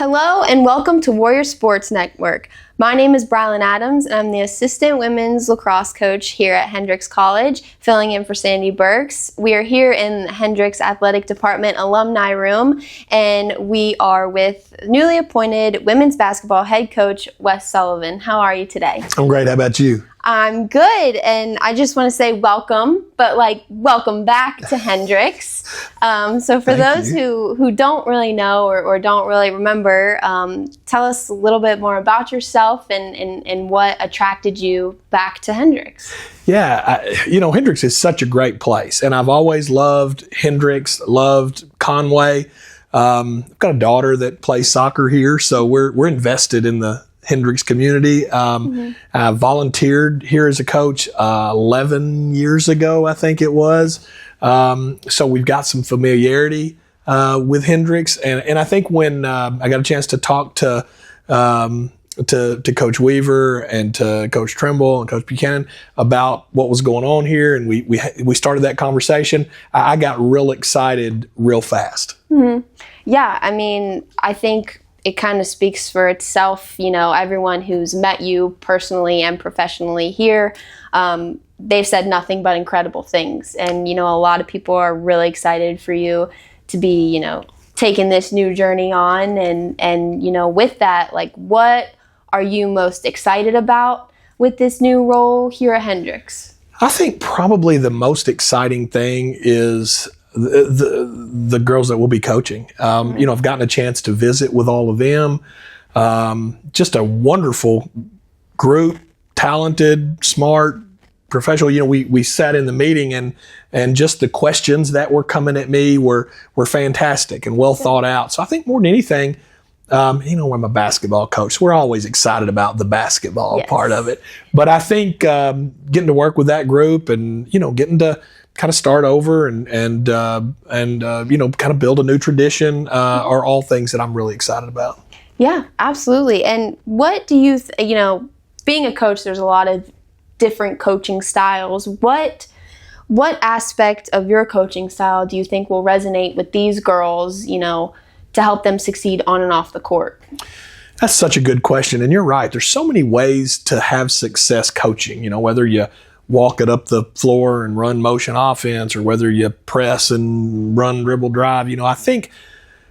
Hello and welcome to Warrior Sports Network. My name is Brylin Adams and I'm the assistant women's lacrosse coach here at Hendrix College, filling in for Sandy Burks. We are here in the Hendrix Athletic Department alumni room and we are with newly appointed women's basketball head coach Wes Sullivan. How are you today? I'm great. How about you? I'm good, and I just want to say welcome, but welcome back to Hendrix. So for those who don't really know or don't really remember, tell us a little bit more about yourself and what attracted you back to Hendrix. Yeah, Hendrix is such a great place, and I've always loved Hendrix, loved Conway. I've got a daughter that plays soccer here, so we're invested in the Hendrix community. I volunteered here as a coach 11 years ago, I think it was. So we've got some familiarity with Hendrix. And I think when I got a chance to talk to Coach Weaver and to Coach Trimble and Coach Buchanan about what was going on here, and we started that conversation, I got real excited real fast. Mm-hmm. Yeah, I mean, I think it kind of speaks for itself. Everyone who's met you personally and professionally here, they've said nothing but incredible things. And, a lot of people are really excited for you to be, taking this new journey on. And with that, what are you most excited about with this new role here at Hendrix? I think probably the most exciting thing is the girls that we'll be coaching. I've gotten a chance to visit with all of them. Just a wonderful group, talented, smart, professional. We sat in the meeting and just the questions that were coming at me were fantastic and well thought out. So I think more than anything, I'm a basketball coach. So we're always excited about the basketball part of it. But I think getting to work with that group and, getting to kind of start over and kind of build a new tradition are all things that I'm really excited about. Yeah, absolutely. And what do you, being a coach, there's a lot of different coaching styles. What aspect of your coaching style do you think will resonate with these girls, to help them succeed on and off the court? That's such a good question. And you're right. There's so many ways to have success coaching, whether you walk it up the floor and run motion offense, or whether you press and run dribble drive. I think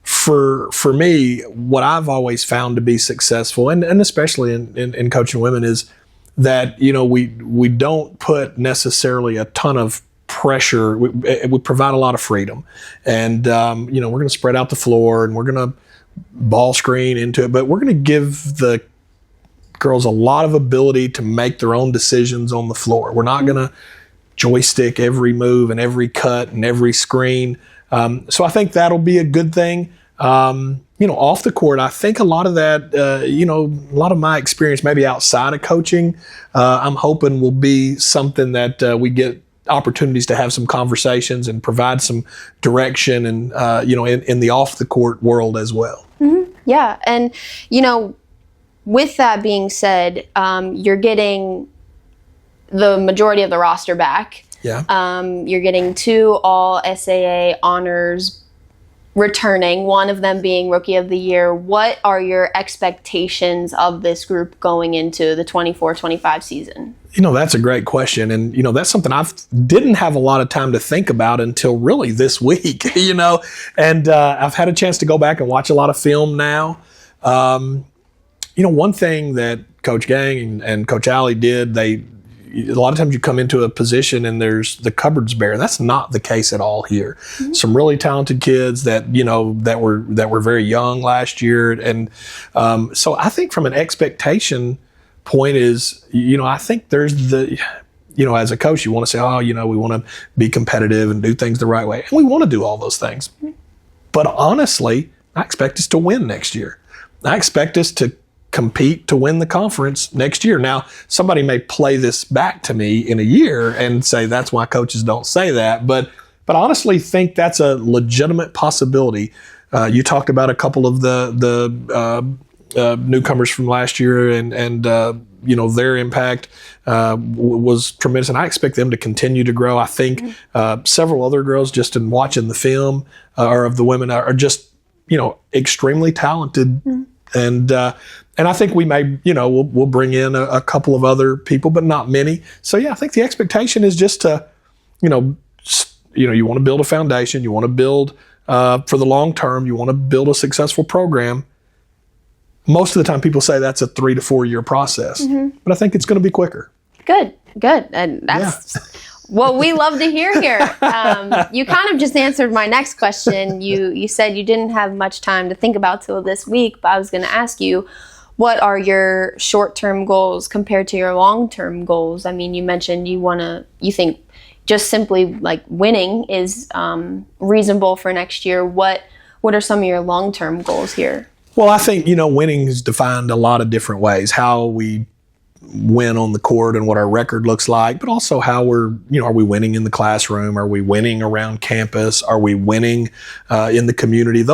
for me, what I've always found to be successful, and especially in coaching women, is that, we don't put necessarily a ton of pressure. We provide a lot of freedom. And, we're going to spread out the floor and we're going to ball screen into it, but we're going to give the girls a lot of ability to make their own decisions on the floor. We're not going to joystick every move and every cut and every screen. So I think that'll be a good thing. Off the court, I think a lot of that, a lot of my experience maybe outside of coaching, I'm hoping will be something that we get opportunities to have some conversations and provide some direction and, in the off the court world as well. Mm-hmm. Yeah. And, with that being said, you're getting the majority of the roster back. Yeah. You're getting 2 all SAA honors returning, one of them being Rookie of the Year. What are your expectations of this group going into the 24-25 season? That's a great question. And, that's something I didn't have a lot of time to think about until really this week, and I've had a chance to go back and watch a lot of film now. One thing that Coach Gang and Coach Alley did, a lot of times you come into a position and there's the cupboard's bare. That's not the case at all here. Mm-hmm. Some really talented kids that were very young last year. And so I think from an expectation point is, I think there's as a coach, you want to say, we want to be competitive and do things the right way. And we want to do all those things. But honestly, I expect us to win next year. I expect us to compete to win the conference next year. Now, somebody may play this back to me in a year and say that's why coaches don't say that, but honestly think that's a legitimate possibility. You talked about a couple of the newcomers from last year and their impact was tremendous, and I expect them to continue to grow. I think several other girls, just in watching the film of the women, are just extremely talented. And I think we may, we'll bring in a couple of other people, but not many. So yeah, I think the expectation is just to, you want to build a foundation. You want to build for the long term. You want to build a successful program. Most of the time people say that's a 3 to 4 year process, but I think it's going to be quicker. Good. And that's what we love to hear here. You kind of just answered my next question. You said you didn't have much time to think about till this week, but I was going to ask you, what are your short-term goals compared to your long-term goals? I mean, you mentioned you think just simply like winning is reasonable for next year. What are some of your long-term goals here? Well, I think, winning is defined a lot of different ways. How we win on the court and what our record looks like, but also how are we winning in the classroom? Are we winning around campus? Are we winning in the community?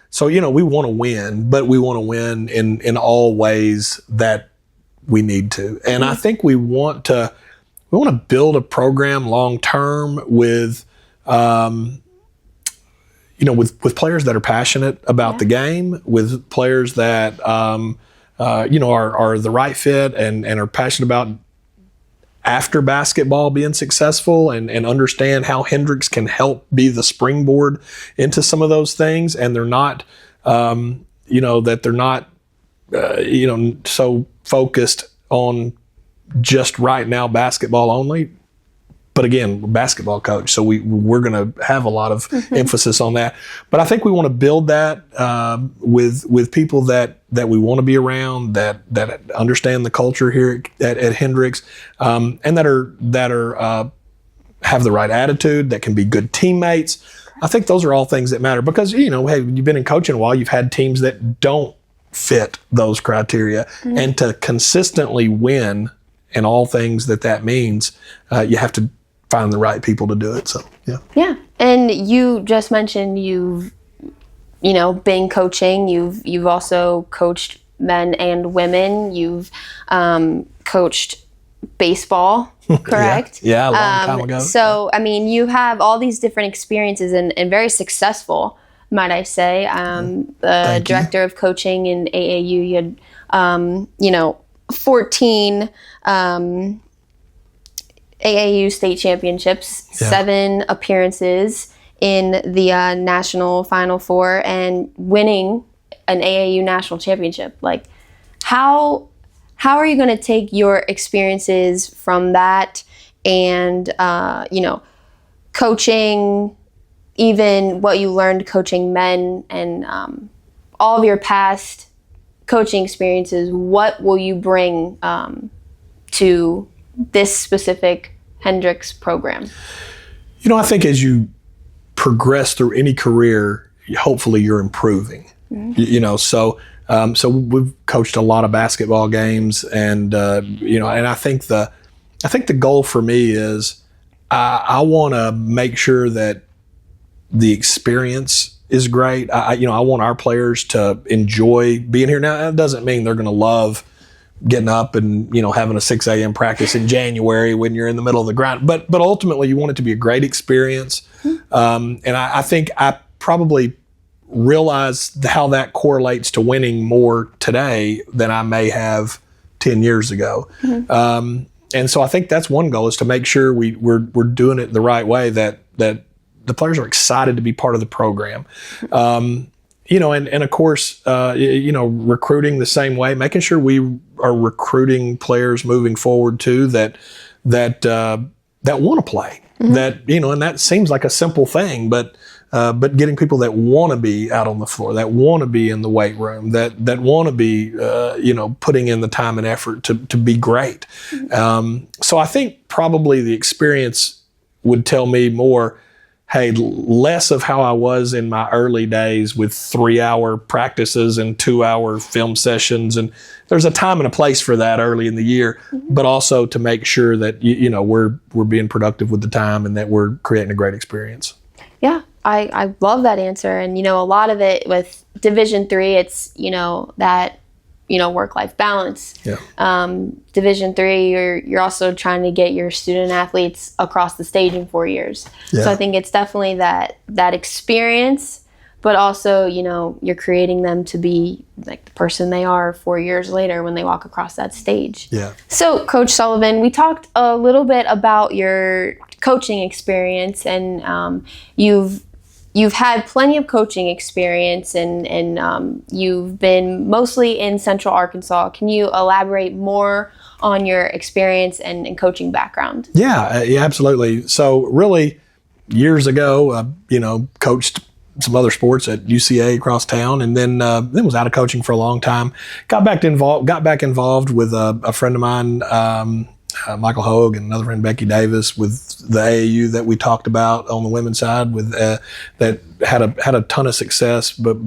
So we want to win, but we want to win in all ways that we need to. And I think we want to build a program long term with with players that are passionate about the game, with players that are the right fit and are passionate about after basketball being successful and understand how Hendrix can help be the springboard into some of those things. And they're not, so focused on just right now basketball only. But again, we're a basketball coach, so we're going to have a lot of emphasis on that. But I think we want to build that with people that we want to be around, that understand the culture here at Hendrix, and that are have the right attitude, that can be good teammates. I think those are all things that matter because hey, you've been in coaching a while. You've had teams that don't fit those criteria, and to consistently win and all things that means, you have to find the right people to do it. So, yeah. Yeah. And you just mentioned you've, been coaching. You've also coached men and women. You've coached baseball, correct? Yeah, a long time ago. So, I mean, you have all these different experiences and very successful, might I say. The director of coaching in AAU, you had, 14 AAU state championships, 7 appearances in the national Final Four, and winning an AAU national championship. Like, how are you going to take your experiences from that and coaching, even what you learned coaching men and all of your past coaching experiences? What will you bring to this specific Hendrix program? I think as you progress through any career, hopefully you're improving. So we've coached a lot of basketball games, and and I think the goal for me is I want to make sure that the experience is great. I want our players to enjoy being here. Now, that doesn't mean they're going to love getting up and having a 6 a.m. practice in January when you're in the middle of the grind. But ultimately, you want it to be a great experience. And I think I probably realize how that correlates to winning more today than I may have 10 years ago. And so I think that's one goal, is to make sure we're doing it the right way, that the players are excited to be part of the program. And of course, recruiting the same way, making sure we are recruiting players moving forward too that want to play. And that seems like a simple thing, but getting people that want to be out on the floor, that want to be in the weight room, that want to be putting in the time and effort to be great. So I think probably the experience would tell me more, hey, less of how I was in my early days with 3-hour practices and 2-hour film sessions. And there's a time and a place for that early in the year, but also to make sure that, we're being productive with the time and that we're creating a great experience. Yeah, I love that answer. And, a lot of it with Division III, it's, that, work-life balance. Yeah. Division III, you're also trying to get your student athletes across the stage in 4 years. Yeah. So I think it's definitely that experience, but also, you're creating them to be like the person they are 4 years later when they walk across that stage. Yeah. So, Coach Sullivan, we talked a little bit about your coaching experience, and you've had plenty of coaching experience, and you've been mostly in Central Arkansas. Can you elaborate more on your experience and coaching background? Yeah, absolutely. So really, years ago, coached some other sports at UCA across town, and then was out of coaching for a long time. Got back involved with a friend of mine, Michael Hogue, and another friend, Becky Davis, with the AAU that we talked about on the women's side, with that had a ton of success, but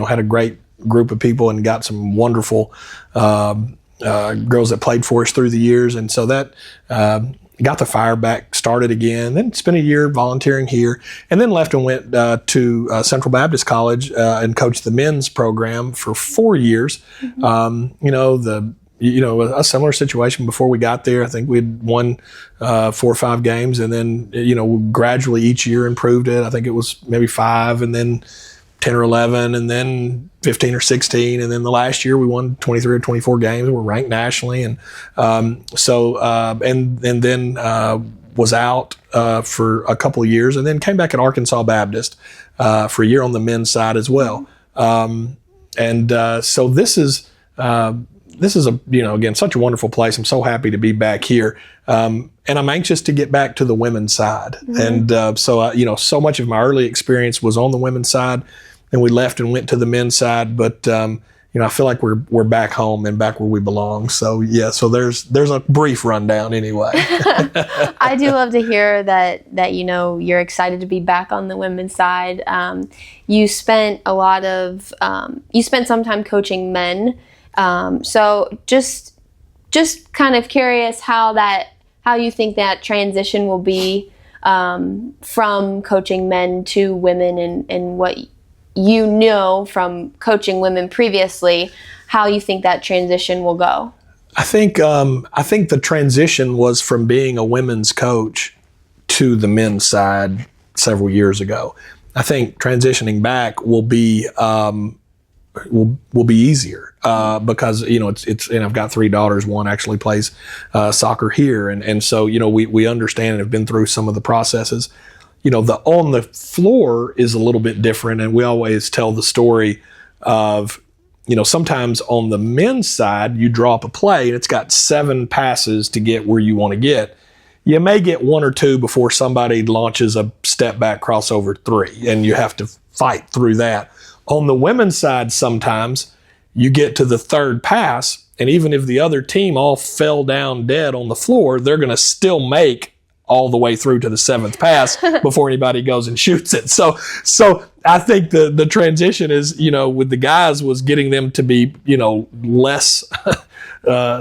had a great group of people and got some wonderful girls that played for us through the years, and so that got the fire back started again. Then spent a year volunteering here, and then left and went to Central Baptist College and coached the men's program for 4 years. Mm-hmm. A similar situation before we got there. I think we'd won 4 or 5 games, and then gradually each year improved it. I think it was maybe 5, and then 10 or 11, and then 15 or 16, and then the last year we won 23 or 24 games. We're ranked nationally, and then was out for a couple of years, and then came back at Arkansas Baptist for a year on the men's side as well. So this is again such a wonderful place. I'm so happy to be back here, and I'm anxious to get back to the women's side. Mm-hmm. And so much of my early experience was on the women's side. Then we left and went to the men's side, but I feel like we're back home and back where we belong. So so there's a brief rundown anyway. I do love to hear that you're excited to be back on the women's side. You spent some time coaching men, so just kind of curious how you think that transition will be from coaching men to women, and what from coaching women previously, how you think that transition will go. I think the transition was from being a women's coach to the men's side several years ago. I think transitioning back will be easier because it's and I've got 3 daughters. One actually plays soccer here, and so we understand and have been through some of the processes. The on the floor is a little bit different, and we always tell the story of, sometimes on the men's side, you draw up a play and it's got 7 passes to get where you want to get. You may get 1 or 2 before somebody launches a step back crossover 3, and you have to fight through that. On the women's side, sometimes you get to the 3rd pass, and even if the other team all fell down dead on the floor, they're going to still make all the way through to the 7th pass before anybody goes and shoots it. So I think the transition is, with the guys, was getting them to be, less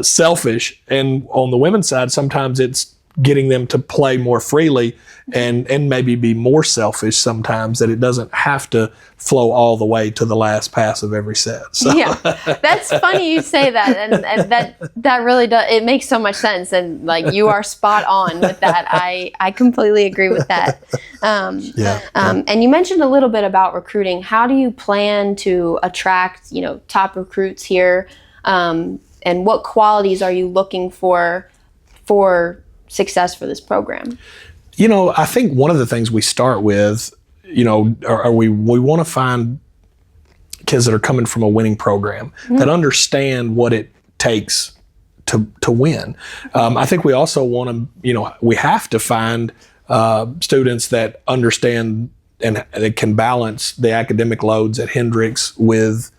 selfish. And on the women's side, sometimes it's getting them to play more freely and maybe be more selfish sometimes, that it doesn't have to flow all the way to the last pass of every set. So. Yeah, that's funny you say that, and that really does. It makes so much sense, and like you are spot on with that. I completely agree with that. And you mentioned a little bit about recruiting. How do you plan to attract top recruits here, and what qualities are you looking for success for this program? I think one of the things we start with, we want to find kids that are coming from a winning program, mm-hmm. that understand what it takes to win. I think we also want to, we have to find students that understand and that can balance the academic loads at Hendrix with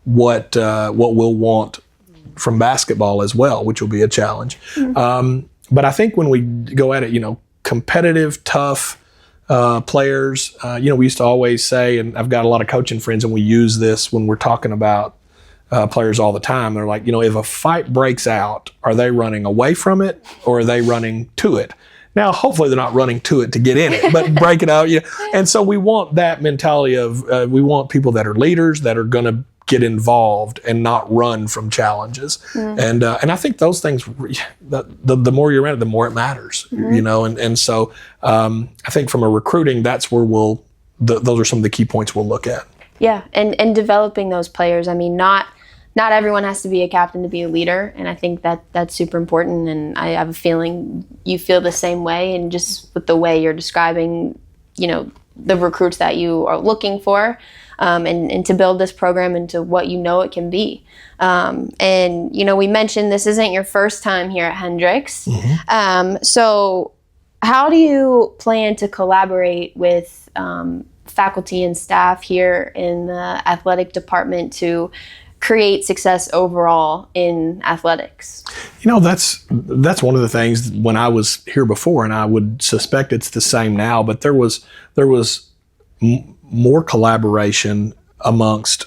what we'll want from basketball as well, which will be a challenge. Mm-hmm. But I think when we go at it, competitive, tough players, we used to always say, and I've got a lot of coaching friends, and we use this when we're talking about players all the time. They're like, if a fight breaks out, are they running away from it or are they running to it? Now, hopefully they're not running to it to get in it, but break it out. And so we want that mentality of, we want people that are leaders, that are going to get involved and not run from challenges. Mm-hmm. And I think those things, the more you're around it, the more it matters, mm-hmm. And so I think from a recruiting, that's where those are some of the key points we'll look at. Yeah, and developing those players. I mean, not everyone has to be a captain to be a leader, and I think that's super important. And I have a feeling you feel the same way. And just with the way you're describing, the recruits that you are looking for, and to build this program into what it can be. And we mentioned this isn't your first time here at Hendrix. So how do you plan to collaborate with faculty and staff here in the athletic department to create success overall in athletics? That's one of the things when I was here before, and I would suspect it's the same now, but there was more collaboration amongst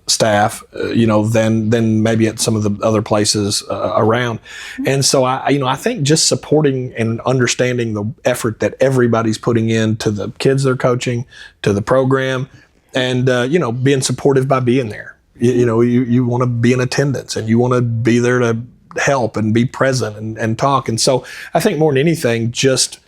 staff, than maybe at some of the other places around. And so I think just supporting and understanding the effort that everybody's putting into the kids they're coaching, to the program, and being supportive by being there. You want to be in attendance, and you want to be there to help and be present and talk. And so I think more than anything, just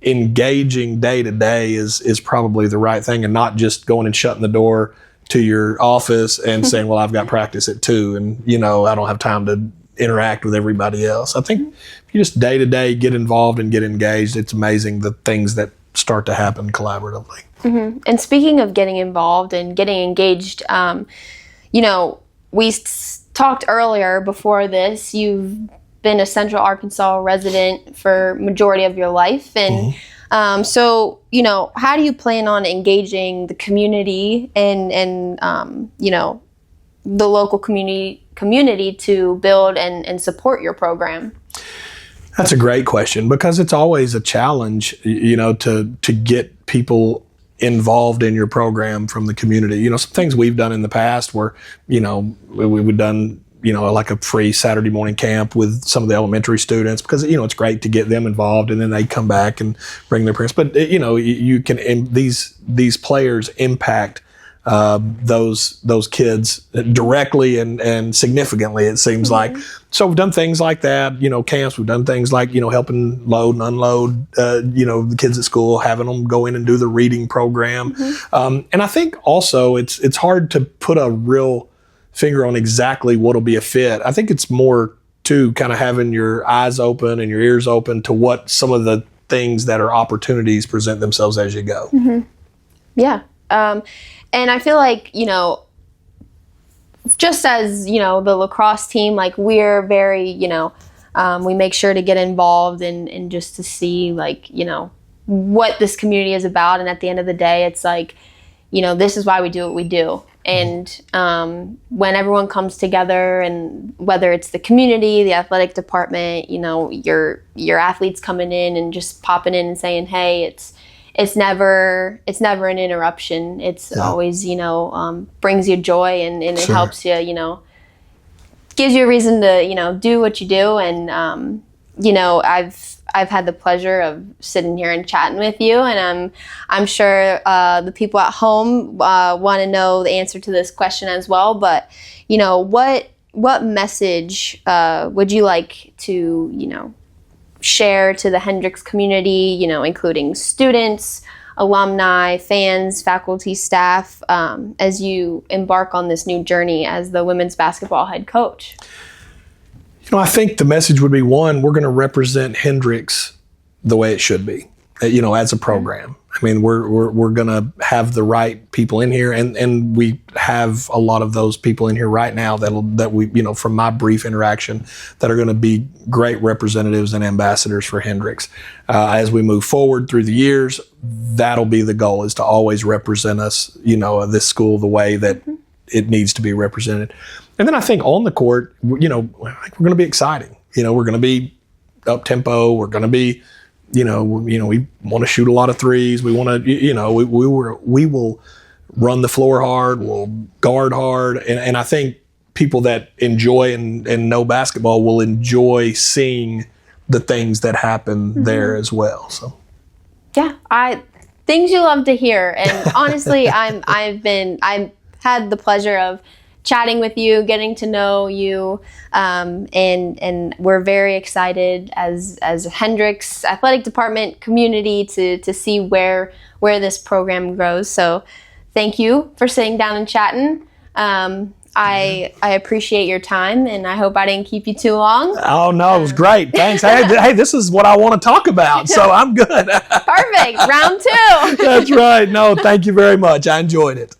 engaging day to day is probably the right thing, and not just going and shutting the door to your office and saying, well, I've got practice at 2 and, I don't have time to interact with everybody else. I think if you just day to day get involved and get engaged, it's amazing the things that start to happen collaboratively. Mm-hmm. And speaking of getting involved and getting engaged, we talked earlier before this, you've been a Central Arkansas resident for majority of your life. And so, how do you plan on engaging the community and the local community to build and support your program? That's a great question, because it's always a challenge, to get people involved in your program from the community. Some things we've done in the past where, we've done, like a free Saturday morning camp with some of the elementary students, because, it's great to get them involved, and then they come back and bring their parents. But, you can, these players impact those kids directly and significantly, it seems like. So we've done things like that, camps. We've done things like, helping load and unload, the kids at school, having them go in and do the reading program. And I think also it's hard to put a real finger on exactly what'll be a fit. I think it's more to kind of having your eyes open and your ears open to what some of the things that are opportunities present themselves as you go. Yeah. And I feel like, just as, the lacrosse team, like we're very, we make sure to get involved and just to see what this community is about. And at the end of the day, it's like, this is why we do what we do. And when everyone comes together, and whether it's the community, the athletic department, your athletes coming in and just popping in and saying, hey, it's never an interruption. It's always, brings you joy and it helps you, gives you a reason to, do what you do. And, I've had the pleasure of sitting here and chatting with you, and I'm sure the people at home want to know the answer to this question as well. But what message would you like to share to the Hendrix community? Including students, alumni, fans, faculty, staff, as you embark on this new journey as the women's basketball head coach? I think the message would be, one, we're going to represent Hendrix the way it should be, as a program. I mean, we're going to have the right people in here, and we have a lot of those people in here right now that we, from my brief interaction, that are going to be great representatives and ambassadors for Hendrix. As we move forward through the years, that'll be the goal, is to always represent us, this school the way that it needs to be represented. And then I think on the court, I think we're going to be exciting. We're going to be up tempo. We're going to be, we want to shoot a lot of threes. We want to, we will run the floor hard. We'll guard hard. And I think people that enjoy and know basketball will enjoy seeing the things that happen there as well. So, yeah, things you love to hear. And honestly, I've had the pleasure of chatting with you, getting to know you, and we're very excited as Hendrix athletic department community to see where this program grows. So thank you for sitting down and chatting. I appreciate your time, and I hope I didn't keep you too long. Oh, no, it was great. Thanks. Hey, this is what I want to talk about, so I'm good. Perfect. Round 2. That's right. No, thank you very much. I enjoyed it.